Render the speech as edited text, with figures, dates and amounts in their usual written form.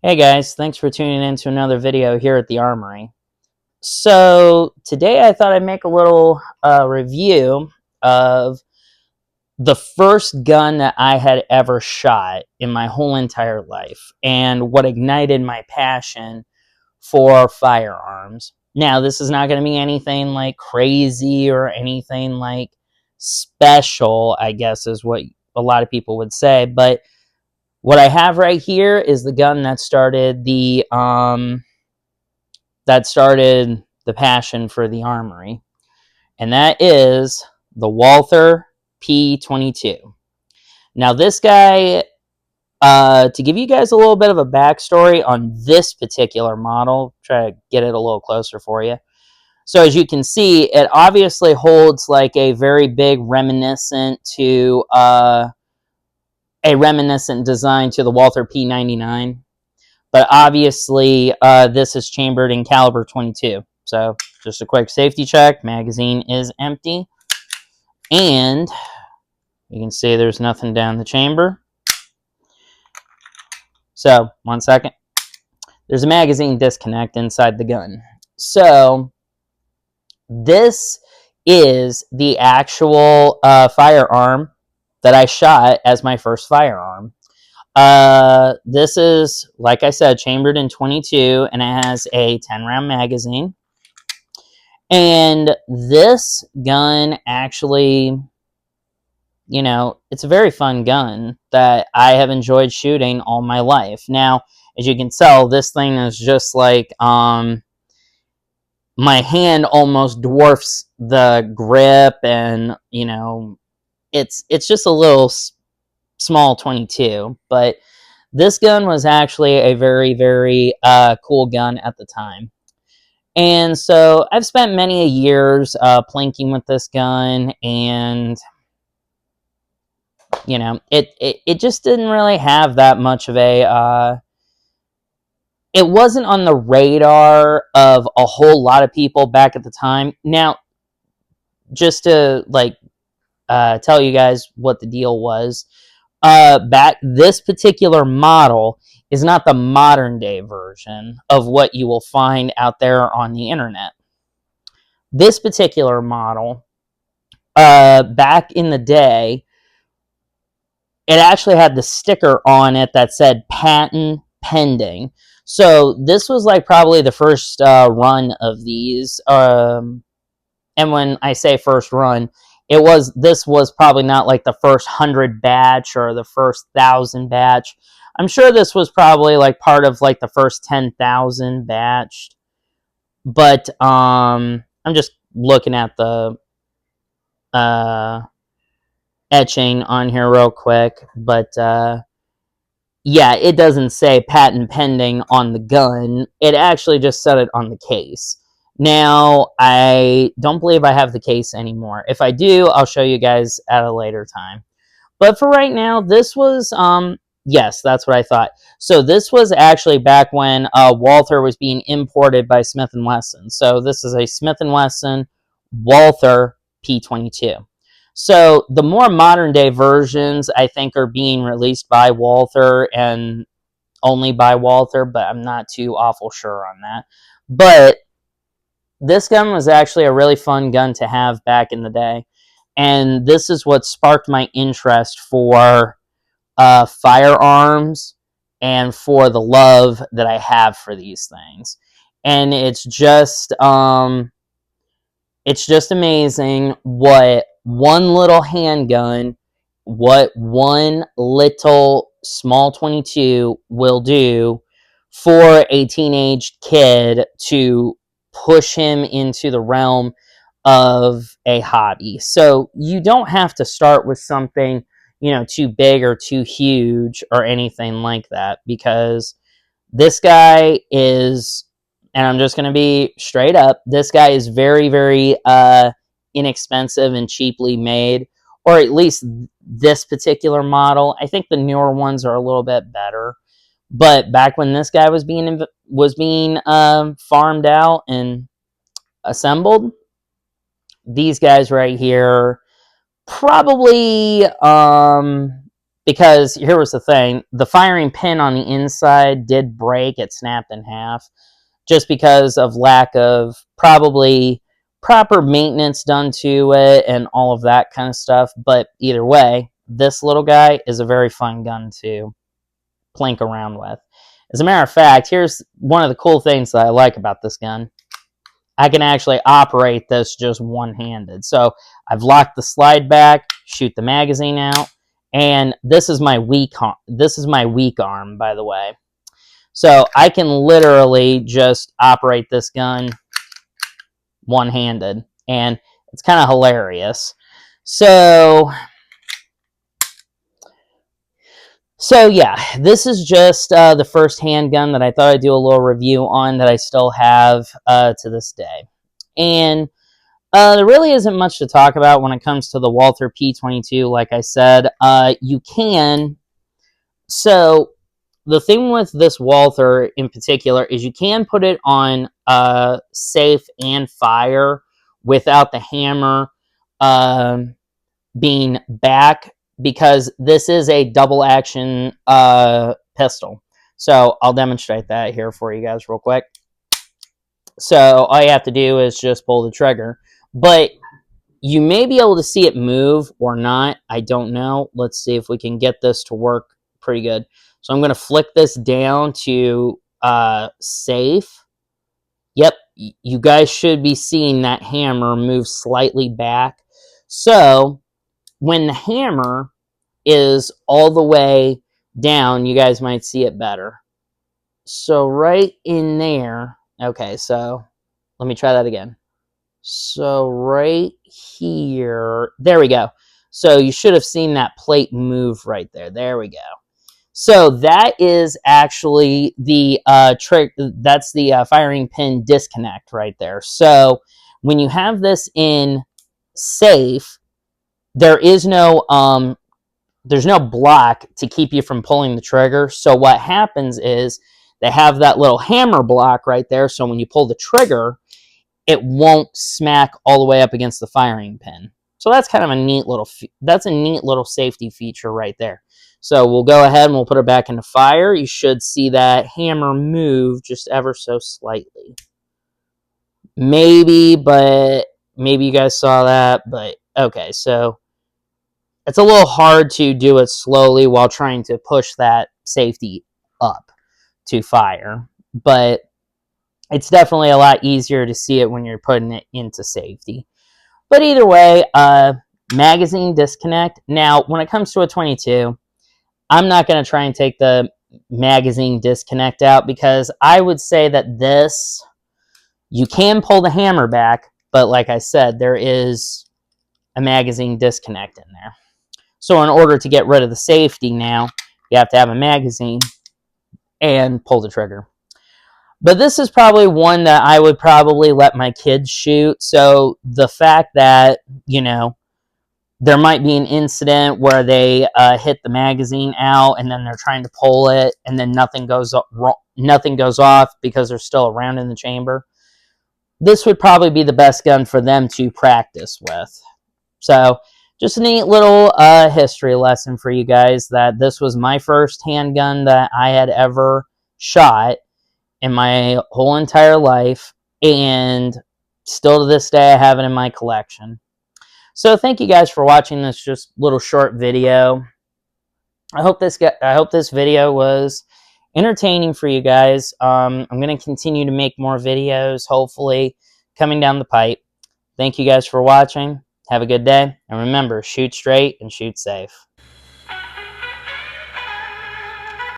Hey guys, thanks for tuning in to another video here at the Armory. So today I thought I'd make a little review of the first gun that I had ever shot in my whole entire life and what ignited my passion for firearms. Now, this is not going to be anything like crazy or anything like special, I guess is what a lot of people would say, but what I have right here is the gun that started the passion for the Armory, and that is the Walther P22. Now, this guy, to give you guys a little bit of a backstory on this particular model, try to get it a little closer for you. So as you can see, it obviously holds like a very big reminiscent design to the Walther P99. But obviously, this is chambered in caliber 22. So just a quick safety check. Magazine is empty. And you can see there's nothing down the chamber. So, one second. There's a magazine disconnect inside the gun. So, this is the actual firearm that I shot as my first firearm. This is, like I said, chambered in 22, and it has a 10-round magazine. And this gun actually, it's a very fun gun that I have enjoyed shooting all my life. Now, as you can tell, this thing is just like, my hand almost dwarfs the grip, and, it's just a little small 22, but this gun was actually a very, very cool gun at the time. And so I've spent many years plinking with this gun, and it just didn't really have that much of a. It wasn't on the radar of a whole lot of people back at the time. Now, just to tell you guys what the deal was, back this particular model is not the modern day version of what you will find out there on the internet. This particular model, back in the day, it actually had the sticker on it that said patent pending. So this was like probably the first run of these. And when I say first run, this was probably not like the first 100 batch or the first 1,000 batch. I'm sure this was probably like part of like the first 10,000 batch. But I'm just looking at the etching on here real quick. But yeah, it doesn't say patent pending on the gun. It actually just said it on the case. Now, I don't believe I have the case anymore. If I do, I'll show you guys at a later time. But for right now, this was, yes, that's what I thought. So this was actually back when Walther was being imported by Smith & Wesson. So this is a Smith & Wesson Walther P22. So the more modern day versions, I think, are being released by Walther and only by Walther, but I'm not too awful sure on that. But this gun was actually a really fun gun to have back in the day. And this is what sparked my interest for firearms and for the love that I have for these things. And it's just amazing what one little handgun, what one little small 22 will do for a teenage kid to push him into the realm of a hobby. So you don't have to start with something, too big or too huge or anything like that, because this guy is, and I'm just going to be straight up, this guy is very, very inexpensive and cheaply made, or at least this particular model. I think the newer ones are a little bit better. But back when this guy was being farmed out and assembled, these guys right here probably because here was the thing, the firing pin on the inside did break. It snapped in half just because of lack of probably proper maintenance done to it and all of that kind of stuff. But either way, this little guy is a very fun gun to plink around with. As a matter of fact, here's one of the cool things that I like about this gun. I can actually operate this just one-handed. So I've locked the slide back, shoot the magazine out, and this is my weak arm, by the way. So I can literally just operate this gun one-handed, and it's kind of hilarious. So yeah, this is just the first handgun that I thought I'd do a little review on that I still have to this day. And there really isn't much to talk about when it comes to the Walther P22. Like I said, you can. So the thing with this Walther in particular is you can put it on safe and fire without the hammer being back, because this is a double action pistol. So I'll demonstrate that here for you guys real quick. So all you have to do is just pull the trigger. But you may be able to see it move or not. I don't know. Let's see if we can get this to work pretty good. So I'm going to flick this down to safe. Yep, you guys should be seeing that hammer move slightly back. So when the hammer is all the way down, you guys might see it better. So right in there. Okay, so let me try that again. So right here, there we go. So you should have seen that plate move right there. There we go. So that is actually the that's the firing pin disconnect right there. So when you have this in safe, there's no block to keep you from pulling the trigger. So what happens is they have that little hammer block right there. So when you pull the trigger, it won't smack all the way up against the firing pin. So that's kind of a neat little safety feature right there. So we'll go ahead and we'll put it back into fire. You should see that hammer move just ever so slightly. Maybe you guys saw that, but okay, so it's a little hard to do it slowly while trying to push that safety up to fire, but it's definitely a lot easier to see it when you're putting it into safety. But either way, magazine disconnect. Now, when it comes to a 22, I'm not going to try and take the magazine disconnect out, because I would say that this, you can pull the hammer back, but like I said, there is a magazine disconnect in there. So in order to get rid of the safety now, you have to have a magazine and pull the trigger. But this is probably one that I would probably let my kids shoot. So the fact that, you know, there might be an incident where they hit the magazine out and then they're trying to pull it and then nothing goes off because they're still around in the chamber. This would probably be the best gun for them to practice with. So just a neat little history lesson for you guys, that this was my first handgun that I had ever shot in my whole entire life, and still to this day I have it in my collection. So thank you guys for watching this just little short video. I hope this video was entertaining for you guys. I'm going to continue to make more videos, hopefully, coming down the pipe. Thank you guys for watching. Have a good day, and remember, shoot straight and shoot safe.